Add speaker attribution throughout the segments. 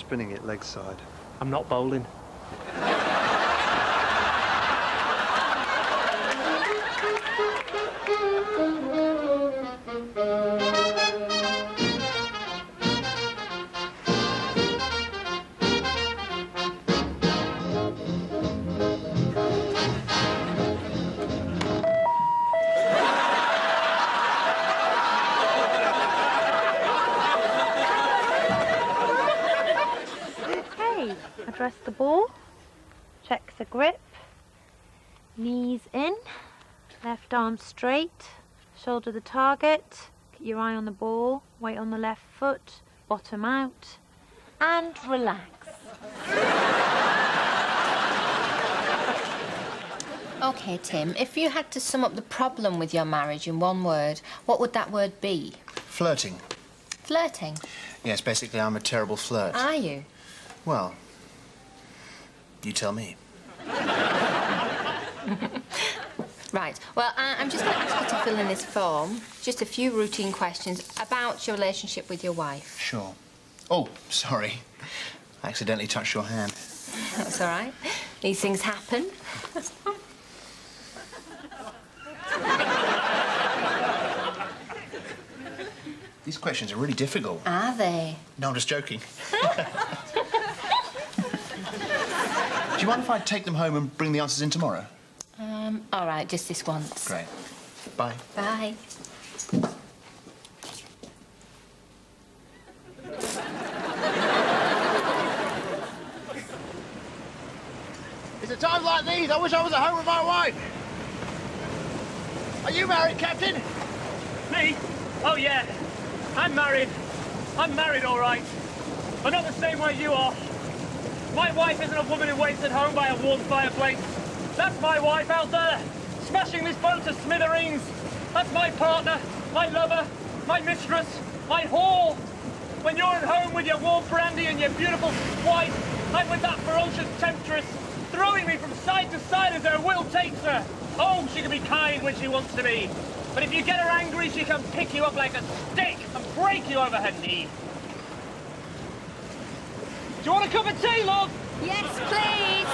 Speaker 1: spinning it leg side.
Speaker 2: I'm not bowling.
Speaker 3: Address the ball, check the grip, knees in, left arm straight, shoulder the target, keep your eye on the ball, weight on the left foot, bottom out, and relax.
Speaker 4: OK, Tim, if you had to sum up the problem with your marriage in one word, what would that word be?
Speaker 5: Flirting.
Speaker 4: Flirting?
Speaker 5: Yes, basically I'm a terrible flirt.
Speaker 4: Are you?
Speaker 5: Well, you tell me.
Speaker 4: Right. Well, I'm just going to ask you to fill in this form. Just a few routine questions about your relationship with your wife.
Speaker 5: Sure. Oh, sorry. I accidentally touched your hand.
Speaker 4: That's all right. These things happen.
Speaker 5: These questions are really difficult.
Speaker 4: Are they?
Speaker 5: No, I'm just joking. Do you mind if I take them home and bring the answers in tomorrow?
Speaker 4: All right, just this once.
Speaker 5: Great. Bye.
Speaker 4: Bye.
Speaker 5: It's at times like these I wish I was at home with my wife. Are you married, Captain?
Speaker 2: Me? Oh, yeah. I'm married. I'm married, all right. But not the same way you are. My wife isn't a woman who waits at home by a warm fireplace. That's my wife out there, smashing this boat to smithereens. That's my partner, my lover, my mistress, my whore. When you're at home with your warm brandy and your beautiful wife, I'm with that ferocious temptress, throwing me from side to side as her will takes her. Oh, she can be kind when she wants to be. But if you get her angry, she can pick you up like a stick and break you over her knee. Do you want a cup of tea, love?
Speaker 4: Yes, please.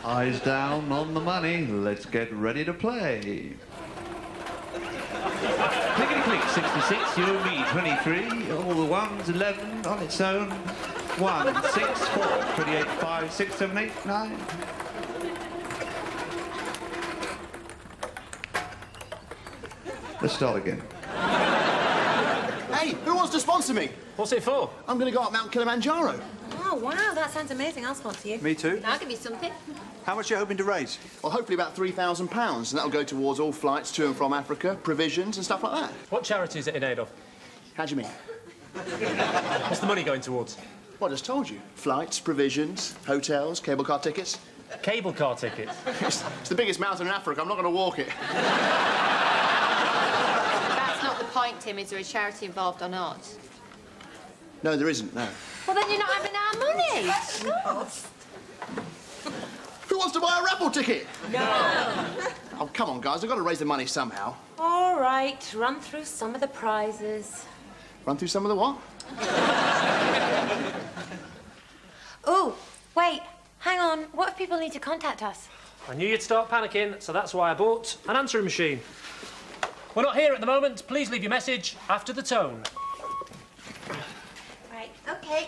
Speaker 6: Eyes down on the money. Let's get ready to play. Clickety click, 66, you and me, 23. All the ones, 11 on its own. 1, 6, 4, 28, 5, 6, 7, 8, 9. Let's start again.
Speaker 5: Hey, who wants to sponsor me?
Speaker 2: What's it for?
Speaker 5: I'm going to go up Mount Kilimanjaro.
Speaker 3: Oh, wow, that sounds amazing. I'll sponsor you.
Speaker 1: Me too.
Speaker 4: I'll give you something.
Speaker 1: How much are you hoping to raise?
Speaker 5: Well, hopefully about £3,000, and that'll go towards all flights to and from Africa, provisions and stuff like that.
Speaker 2: What charity is it in aid of?
Speaker 5: How do you mean?
Speaker 2: What's the money going towards?
Speaker 5: Well, I just told you. Flights, provisions, hotels, cable car tickets.
Speaker 2: Cable car tickets?
Speaker 5: It's the biggest mountain in Africa. I'm not going to walk it.
Speaker 4: That's not the point, Tim. Is there a charity involved or not?
Speaker 5: No, there isn't, no.
Speaker 4: Well, then you're not having our money.
Speaker 5: Who wants to buy a raffle ticket?
Speaker 3: No.
Speaker 5: Oh, come on, guys. I've got to raise the money somehow.
Speaker 3: All right, run through some of the prizes.
Speaker 5: Run through some of the what?
Speaker 3: Oh, wait, hang on. What if people need to contact us?
Speaker 2: I knew you'd start panicking, so that's why I bought an answering machine. We're not here at the moment. Please leave your message after the tone.
Speaker 3: Right, OK.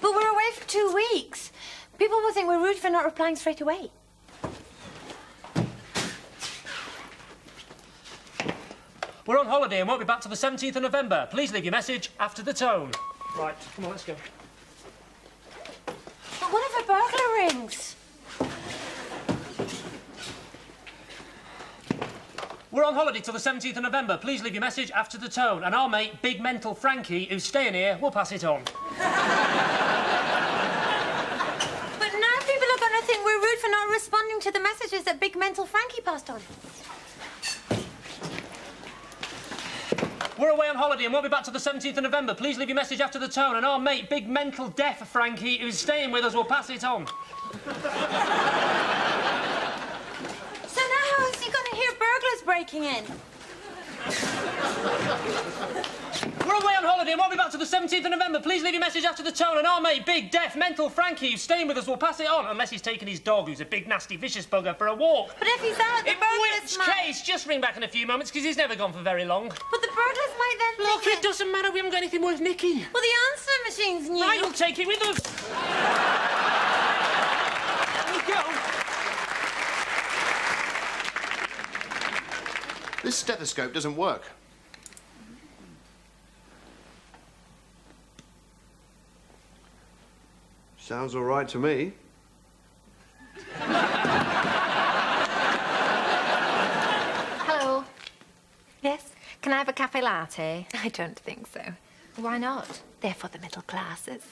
Speaker 3: But we're away for 2 weeks. People will think we're rude for not replying straight away.
Speaker 2: We're on holiday and won't be back till the 17th of November. Please leave your message after the tone. Right, come on, let's go.
Speaker 3: But what if a burglar rings?
Speaker 2: We're on holiday till the 17th of November. Please leave your message after the tone. And our mate, Big Mental Frankie, who's staying here, will pass it on.
Speaker 3: But now people are going to think we're rude for not responding to the messages that Big Mental Frankie passed on.
Speaker 2: We're away on holiday and won't be back till the 17th of November. Please leave your message after the tone. And our mate, Big Mental Deaf Frankie, who's staying with us, will pass it on.
Speaker 3: So now how is he going to hear burglars breaking in?
Speaker 2: We're away on holiday and won't be back till the 17th of November. Please leave your message after the tone, and our mate, big, deaf, mental Frankie, who's staying with us, will pass it on, unless he's taking his dog, who's a big, nasty, vicious bugger, for a walk.
Speaker 3: But if he's out, the
Speaker 2: In
Speaker 3: burglars
Speaker 2: which case, just ring back in a few moments, because he's never gone for very long.
Speaker 3: But the burglars might then
Speaker 2: Look,
Speaker 3: think
Speaker 2: it doesn't matter. We haven't got anything worth nicking.
Speaker 3: Well, the answering machine's new.
Speaker 2: Right, we'll take it with us. There we go.
Speaker 5: This stethoscope doesn't work.
Speaker 1: Sounds all right to me.
Speaker 4: Hello.
Speaker 3: Yes?
Speaker 4: Can I have a cafe latte?
Speaker 3: I don't think so.
Speaker 4: Why not?
Speaker 3: They're for the middle classes.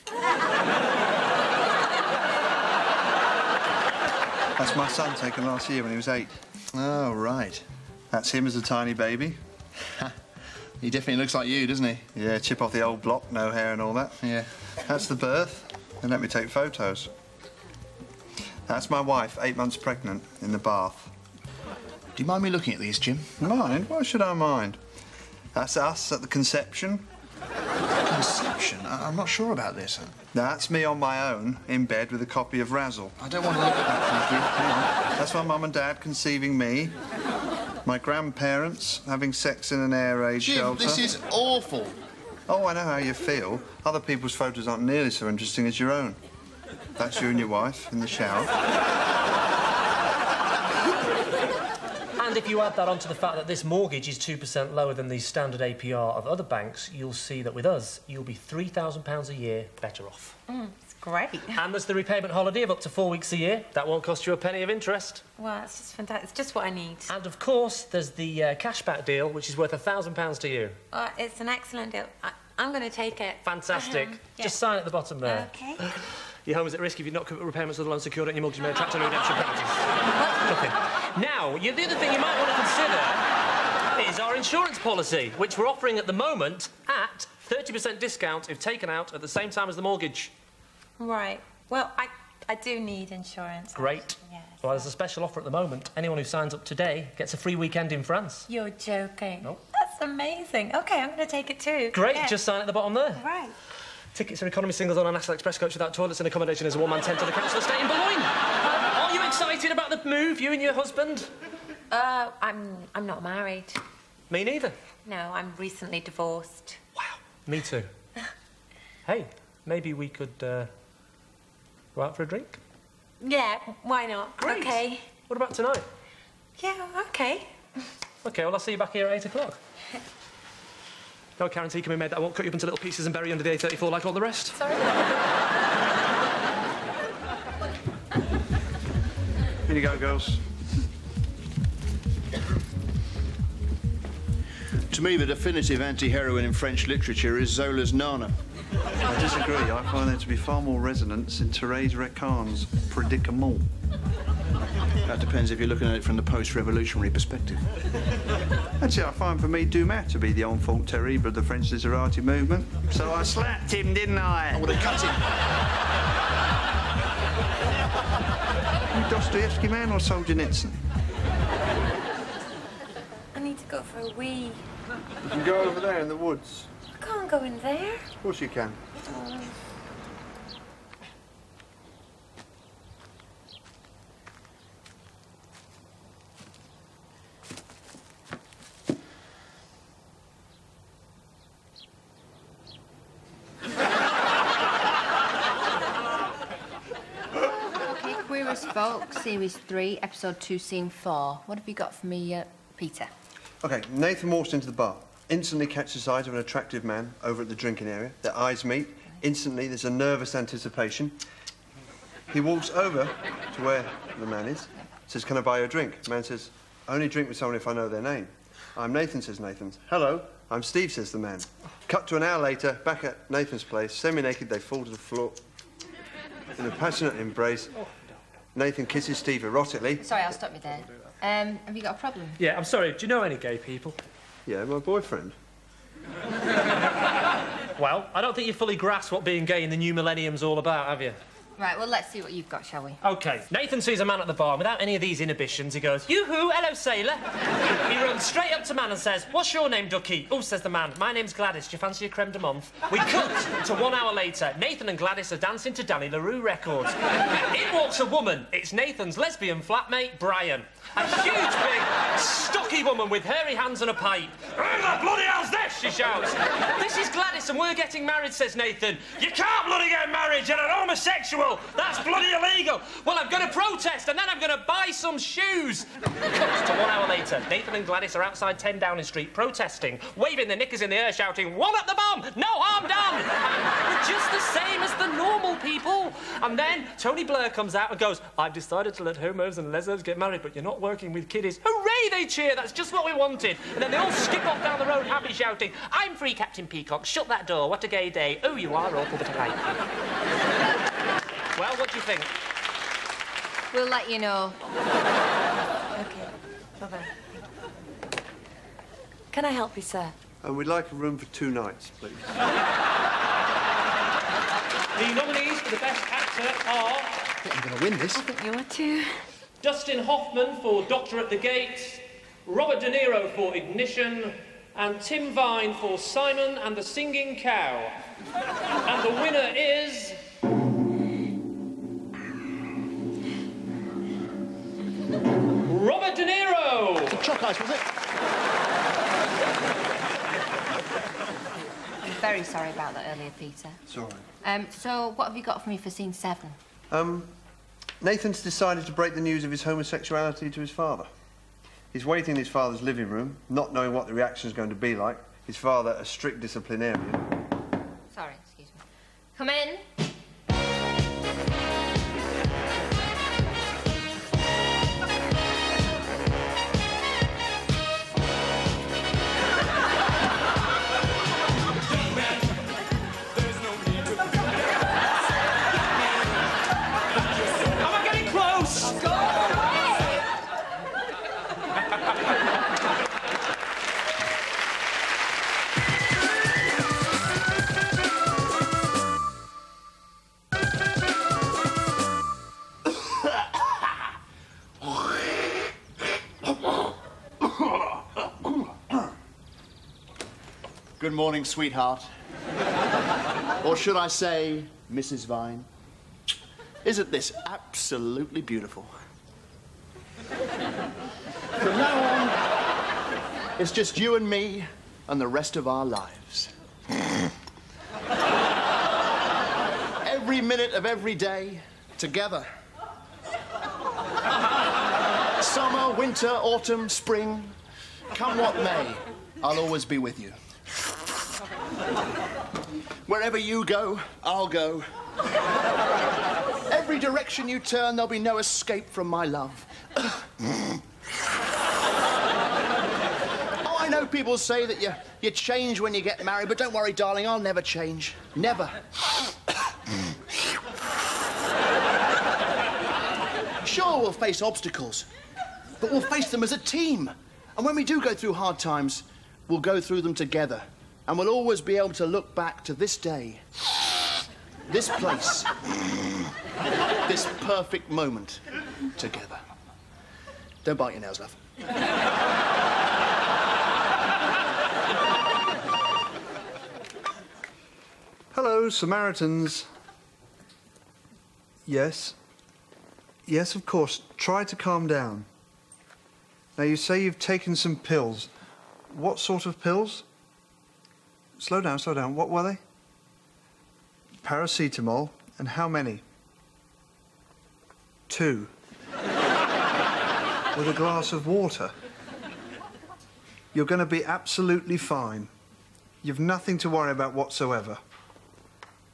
Speaker 1: That's my son taken last year when he was 8.
Speaker 5: Oh, right.
Speaker 1: That's him as a tiny baby.
Speaker 5: He definitely looks like you, doesn't he?
Speaker 1: Yeah, chip off the old block, no hair and all that.
Speaker 5: Yeah.
Speaker 1: That's the birth. They let me take photos. That's my wife, 8 months pregnant, in the bath.
Speaker 5: Do you mind me looking at these, Jim?
Speaker 1: Mind? Why should I mind? That's us at the conception.
Speaker 5: Conception? I'm not sure about this.
Speaker 1: That's me on my own, in bed with a copy of Razzle.
Speaker 5: I don't want to look at that, Frankie. Hang on.
Speaker 1: That's my mum and dad conceiving me. My grandparents having sex in an air raid
Speaker 5: Jim,
Speaker 1: shelter.
Speaker 5: this is awful.
Speaker 1: Oh, I know how you feel. Other people's photos aren't nearly so interesting as your own. That's you and your wife in the shower.
Speaker 2: And if you add that onto the fact that this mortgage is 2% lower than the standard APR of other banks, you'll see that with us, you'll be £3,000 a year better off.
Speaker 3: It's great.
Speaker 2: And there's the repayment holiday of up to 4 weeks a year. That won't cost you a penny of interest.
Speaker 3: Well, it's just fantastic. It's just what I need.
Speaker 2: And of course, there's the cashback deal, which is worth £1,000 to you.
Speaker 3: It's an excellent deal. I'm going to take it.
Speaker 2: Fantastic.
Speaker 3: Yeah.
Speaker 2: Just sign at the bottom there.
Speaker 3: Okay.
Speaker 2: Your home is at risk if you've not covered repayments of the loan secured and your mortgage may attract any redemption penalties. Nothing. Now, the other thing you might want to consider is our insurance policy, which we're offering at the moment at 30% discount if taken out at the same time as the mortgage.
Speaker 3: Right. Well, I do need insurance.
Speaker 2: Great.
Speaker 3: Actually, yes.
Speaker 2: Well, there's a special offer at the moment. Anyone who signs up today gets a free weekend in France.
Speaker 3: You're joking.
Speaker 2: No.
Speaker 3: That's amazing. OK, I'm going to take it too.
Speaker 2: Great.
Speaker 3: Yeah.
Speaker 2: Just sign at the bottom there.
Speaker 3: Right.
Speaker 2: Tickets are economy singles on a National Express coach without toilets and accommodation as a one-man tent to the council estate in Boulogne. Are you excited about the move, you and your husband?
Speaker 3: I'm not married.
Speaker 2: Me neither.
Speaker 3: No, I'm recently divorced.
Speaker 2: Wow. Me too. Hey, maybe we could go out for a drink?
Speaker 3: Yeah, why not?
Speaker 2: Great.
Speaker 3: OK.
Speaker 2: What about tonight?
Speaker 3: Yeah, OK.
Speaker 2: OK, well, I'll see you back here at 8 o'clock. No guarantee can be made that I won't cut you up into little pieces and bury you under the A34 like all the rest.
Speaker 3: Sorry.
Speaker 1: Here you go, girls.
Speaker 5: To me, the definitive anti-heroine in French literature is Zola's Nana.
Speaker 1: I disagree. I find there to be far more resonance in Thérèse Recan's predicament.
Speaker 5: That depends if you're looking at it from the post-revolutionary perspective.
Speaker 1: Actually, I find for me Dumas to be the enfant terrible of the French literati movement. So I slapped him, didn't I?
Speaker 5: I would have cut him.
Speaker 1: You Dostoevsky man or Solzhenitsyn?
Speaker 3: I need to go for a wee.
Speaker 1: You can go over there in the woods.
Speaker 3: I can't go in there.
Speaker 1: Of course you can.
Speaker 4: Okay, Queer as Folk, Series 3, Episode 2, Scene 4. What have you got for me, Peter?
Speaker 1: OK, Nathan walks into the bar. Instantly catches sight of an attractive man over at the drinking area. Their eyes meet. Instantly, there's a nervous anticipation. He walks over to where the man is. Says, can I buy you a drink? The man says, I only drink with someone if I know their name. I'm Nathan, says Nathan. Hello, I'm Steve, says the man. Cut to an hour later, back at Nathan's place, semi-naked, they fall to the floor in a passionate embrace. Nathan kisses Steve erotically.
Speaker 4: Sorry, I'll stop you there. Have you got a problem?
Speaker 2: Yeah, I'm sorry. Do you know any gay people?
Speaker 1: Yeah, my boyfriend.
Speaker 2: Well, I don't think you fully grasp what being gay in the new millennium's all about, have you?
Speaker 4: Right, well, let's see what you've got, shall we?
Speaker 2: OK. Nathan sees a man at the bar without any of these inhibitions. He goes, "Yoo-hoo, hello, sailor." He runs straight up to man and says, "What's your name, ducky?" "Oh," says the man, "my name's Gladys. Do you fancy a creme de menthe?" We cut to 1 hour later. Nathan and Gladys are dancing to Danny LaRue records. In walks a woman. It's Nathan's lesbian flatmate, Brian. A huge, big, stocky woman with hairy hands and a pipe. "Who the bloody hell's this?" she shouts. "This is Gladys and we're getting married," says Nathan. "You can't bloody get married, you're an homosexual. That's bloody illegal." "Well, I'm going to protest and then I'm going to buy some shoes." Cut to 1 hour later. Nathan and Gladys are outside 10 Downing Street protesting, waving their knickers in the air, shouting, "One at the bomb, no harm done." We're just the same as the normal people. And then Tony Blair comes out and goes, "I've decided to let homos and lesbos get married, but you're not working with kiddies." Hooray, they cheer. That's just what we wanted. And then they all skip off down the road happy, shouting, "I'm free, Captain Peacock. Shut that door. What a gay day. Oh, you are awful, but I like you." Well, what do you think?
Speaker 4: We'll let you know.
Speaker 7: OK. Bye-bye. Can I help you, sir?
Speaker 1: And we'd like a room for 2 nights, please.
Speaker 2: The nominees for the Best Actor are...
Speaker 5: I think I'm going to win this.
Speaker 7: I think you are too.
Speaker 2: Dustin Hoffman for Doctor at the Gate, Robert De Niro for Ignition, and Tim Vine for Simon and the Singing Cow. And the winner is... Robert De Niro!
Speaker 5: Chalk ice, was it?
Speaker 4: I'm very sorry about that earlier, Peter.
Speaker 1: It's all right.
Speaker 4: So what have you got for me for scene 7?
Speaker 1: Nathan's decided to break the news of his homosexuality to his father. He's waiting in his father's living room, not knowing what the reaction is going to be like. His father, a strict disciplinarian.
Speaker 4: Sorry, excuse me. Come in.
Speaker 5: Good morning, sweetheart. Or should I say, Mrs. Vine? Isn't this absolutely beautiful? From now on, it's just you and me and the rest of our lives. Every minute of every day, together. Summer, winter, autumn, spring, come what may, I'll always be with you. Wherever you go, I'll go. Every direction you turn, there'll be no escape from my love. Oh, I know people say that you change when you get married, but don't worry, darling, I'll never change. Never. Sure, we'll face obstacles, but we'll face them as a team. And when we do go through hard times, we'll go through them together. And we'll always be able to look back to this day, this place, this perfect moment together. Don't bite your nails, love.
Speaker 1: Hello, Samaritans. Yes. Yes, of course. Try to calm down. Now, you say you've taken some pills. What sort of pills? Slow down, slow down. What were they? Paracetamol. And how many? 2. With a glass of water. You're going to be absolutely fine. You've nothing to worry about whatsoever.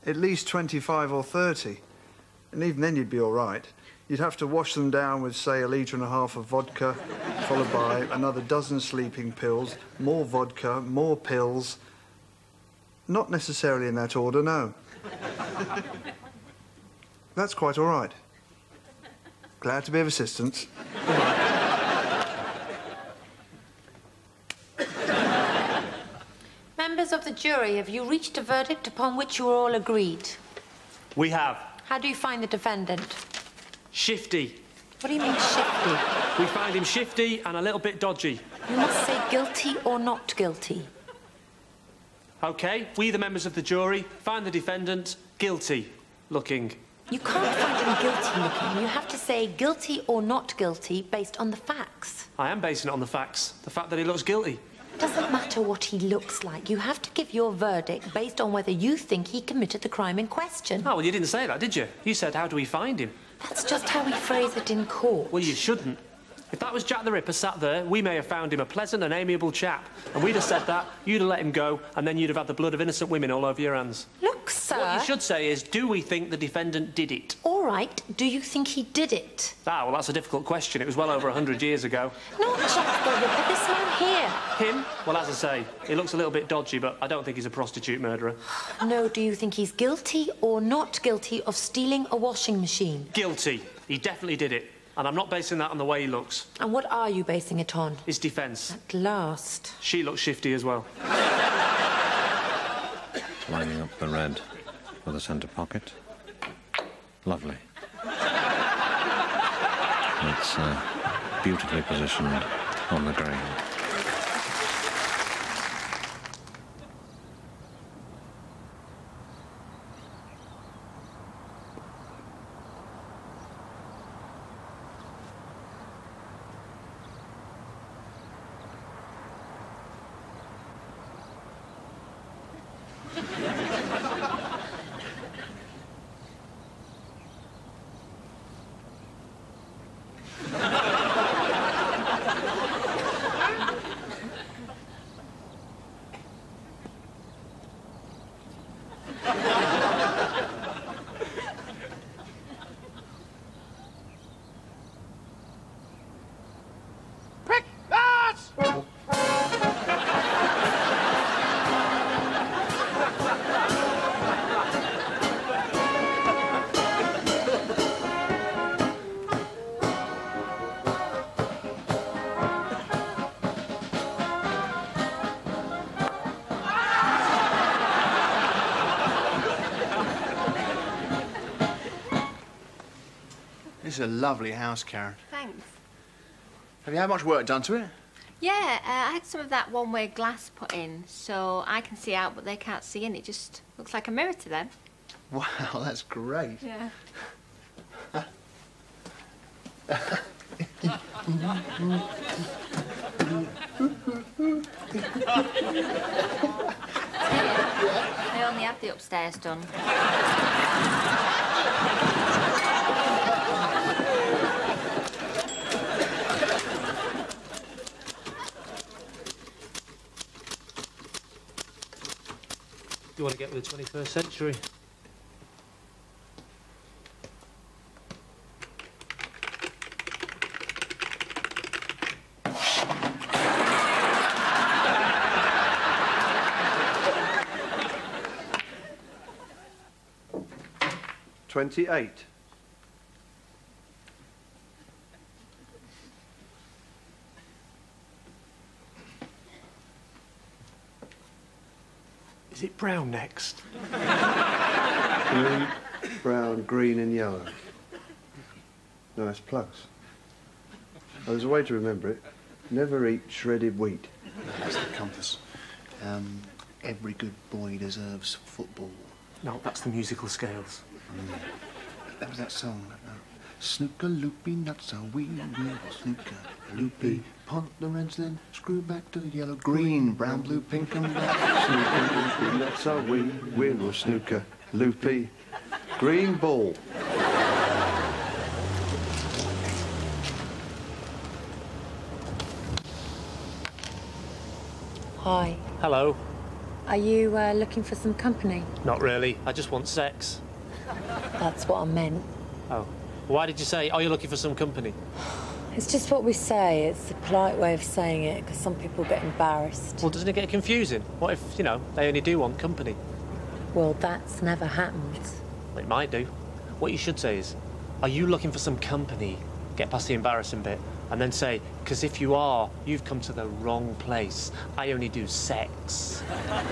Speaker 1: At least 25 or 30. And even then you'd be all right. You'd have to wash them down with, say, 1.5 litres of vodka, followed by another dozen sleeping pills, more vodka, more pills. Not necessarily in that order, no. That's quite all right. Glad to be of assistance.
Speaker 3: Members of the jury, have you reached a verdict upon which you are all agreed?
Speaker 2: We have.
Speaker 7: How do you find the defendant?
Speaker 2: Shifty.
Speaker 7: What do you mean, shifty?
Speaker 2: We find him shifty and a little bit dodgy.
Speaker 7: You must say guilty or not guilty.
Speaker 2: OK, we, the members of the jury, find the defendant guilty looking.
Speaker 7: You can't find him guilty looking. You have to say guilty or not guilty based on the facts.
Speaker 2: I am basing it on the facts. The fact that he looks guilty.
Speaker 7: Doesn't matter what he looks like. You have to give your verdict based on whether you think he committed the crime in question.
Speaker 2: Oh, well, you didn't say that, did you? You said, how do we find him?
Speaker 7: That's just how we phrase it in court.
Speaker 2: Well, you shouldn't. If that was Jack the Ripper sat there, we may have found him a pleasant and amiable chap. And we'd have said that, you'd have let him go, and then you'd have had the blood of innocent women all over your hands.
Speaker 7: Look, sir...
Speaker 2: What you should say is, do we think the defendant did it?
Speaker 7: All right, do you think he did it?
Speaker 2: Ah, well, that's a difficult question. It was well over 100 years ago.
Speaker 7: Not Jack the Ripper, this man here.
Speaker 2: Him? Well, as I say, he looks a little bit dodgy, but I don't think he's a prostitute murderer.
Speaker 7: No, do you think he's guilty or not guilty of stealing a washing machine?
Speaker 2: Guilty. He definitely did it. And I'm not basing that on the way he looks.
Speaker 7: And what are you basing it on?
Speaker 2: His defence.
Speaker 7: At last.
Speaker 2: She looks shifty as well.
Speaker 8: Lining up the red for the centre pocket. Lovely. It's beautifully positioned on the green.
Speaker 5: This is a lovely house, Karen.
Speaker 4: Thanks.
Speaker 5: Have you had much work done to it?
Speaker 4: Yeah, I had some of that one-way glass put in, so I can see out, but they can't see in. It just looks like a mirror to them.
Speaker 5: Wow, that's great.
Speaker 4: Yeah. I only had the upstairs done.
Speaker 2: You want to get with the 21st century?
Speaker 1: $28.
Speaker 2: Is it brown next?
Speaker 1: Blue, brown, green and yellow. Nice plugs. Oh, there's a way to remember it. Never eat shredded wheat.
Speaker 5: That's the compass. Every good boy deserves football.
Speaker 2: No, that's the musical scales.
Speaker 5: That was that song. Snooker, loopy, nuts are we will. Snooker, loopy, punt the reds then, screw back to the yellow, green, brown, blue, pink and black.
Speaker 1: Snooker, loopy, nuts are we will. Snooker, loopy, green ball.
Speaker 7: Hi.
Speaker 2: Hello.
Speaker 7: Are you looking for some company?
Speaker 2: Not really. I just want sex.
Speaker 7: That's what I meant.
Speaker 2: Oh. Why did you say, oh, you're looking for some company?
Speaker 7: It's just what we say. It's a polite way of saying it, because some people get embarrassed.
Speaker 2: Well, doesn't it get confusing? What if, you know, they only do want company?
Speaker 7: Well, that's never happened.
Speaker 2: It might do. What you should say is, are you looking for some company? Get past the embarrassing bit. And then say, because if you are, you've come to the wrong place. I only do sex.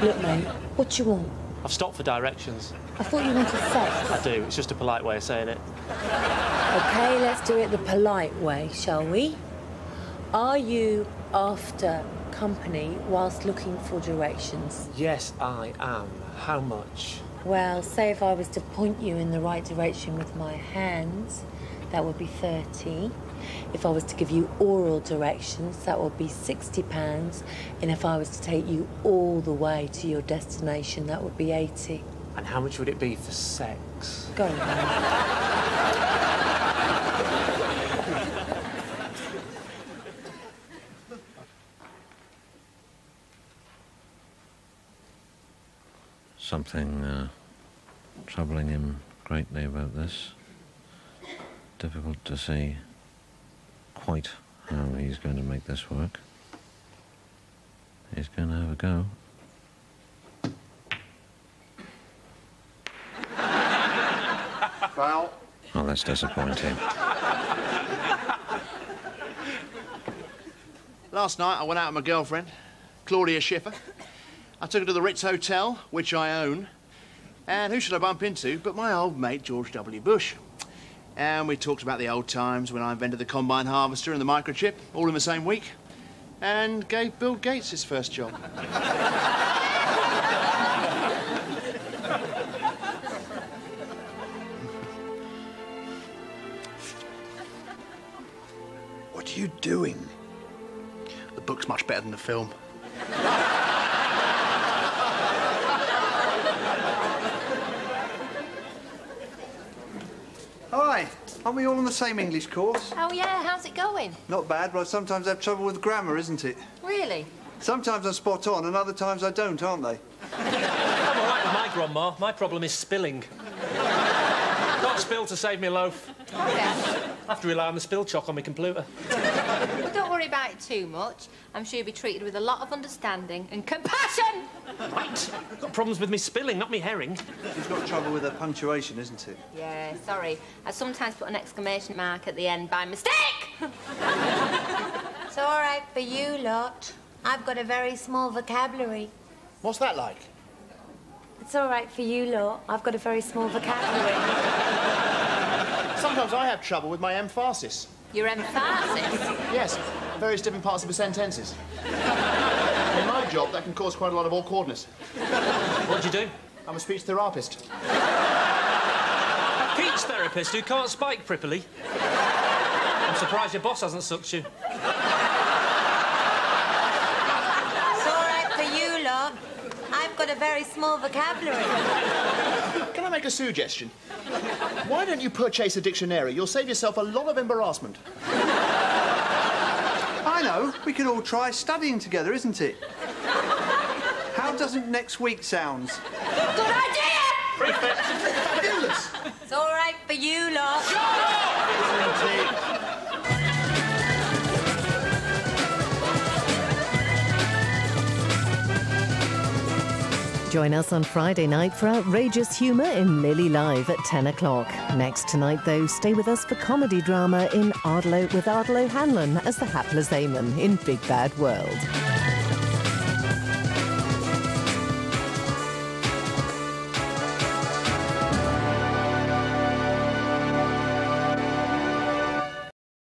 Speaker 7: Look, mate, what do you want?
Speaker 2: I've stopped for directions.
Speaker 7: I thought you wanted sex.
Speaker 2: I do. It's just a polite way of saying it.
Speaker 7: OK, let's do it the polite way, shall we? Are you after company whilst looking for directions?
Speaker 2: Yes, I am. How much?
Speaker 7: Well, say if I was to point you in the right direction with my hands, that would be 30. If I was to give you oral directions, that would be £60. And if I was to take you all the way to your destination, that would be 80.
Speaker 2: And how much would it be for sex?
Speaker 7: Go on.
Speaker 8: Something troubling him greatly about this. Difficult to see quite how he's going to make this work. He's going to have a go.
Speaker 5: Foul.
Speaker 8: Oh, that's disappointing.
Speaker 5: Last night I went out with my girlfriend, Claudia Schiffer. I took her to the Ritz Hotel, which I own. And who should I bump into but my old mate, George W. Bush. And we talked about the old times when I invented the combine harvester and the microchip, all in the same week. And gave Bill Gates his first job.
Speaker 1: What are you doing?
Speaker 5: The book's much better than the film.
Speaker 1: Hi, aren't we all on the same English course?
Speaker 4: Oh, yeah, how's it going?
Speaker 1: Not bad, but I sometimes have trouble with grammar, isn't it?
Speaker 4: Really?
Speaker 1: Sometimes I'm spot on and other times I don't, aren't they?
Speaker 2: I'm all right with my grandma. My problem is spilling. Not spill to save me a loaf.
Speaker 4: Oh, yeah.
Speaker 2: I have to rely on the spill chock on my computer.
Speaker 4: Well, don't worry about it too much. I'm sure you'll be treated with a lot of understanding and compassion.
Speaker 2: Right. I've got problems with me spilling, not me herring.
Speaker 1: She's got trouble with her punctuation, isn't it?
Speaker 4: Yeah, sorry. I sometimes put an exclamation mark at the end by mistake.
Speaker 3: It's all right for you lot. I've got a very small vocabulary.
Speaker 5: What's that like?
Speaker 3: It's all right for you lot. I've got a very small vocabulary.
Speaker 5: Sometimes I have trouble with my emphasis.
Speaker 4: Your emphasis?
Speaker 5: Yes, various different parts of the sentences. In my job, that can cause quite a lot of awkwardness.
Speaker 2: What do you do?
Speaker 5: I'm a speech therapist.
Speaker 2: A speech therapist who can't spike properly? I'm surprised your boss hasn't sucked you.
Speaker 3: It's all right for you lot. I've got a very small vocabulary.
Speaker 5: Can I make a suggestion? Why don't you purchase a dictionary? You'll save yourself a lot of embarrassment.
Speaker 1: I know. We could all try studying together, isn't it? How doesn't next week sound?
Speaker 4: Good idea!
Speaker 5: Fabulous!
Speaker 3: It's all right for you lot.
Speaker 9: Join us on Friday night for outrageous humour in Lily Live at 10 o'clock. Next tonight, though, stay with us for comedy drama in Ardlo with Ardlo Hanlon as the hapless Eamon in Big Bad World.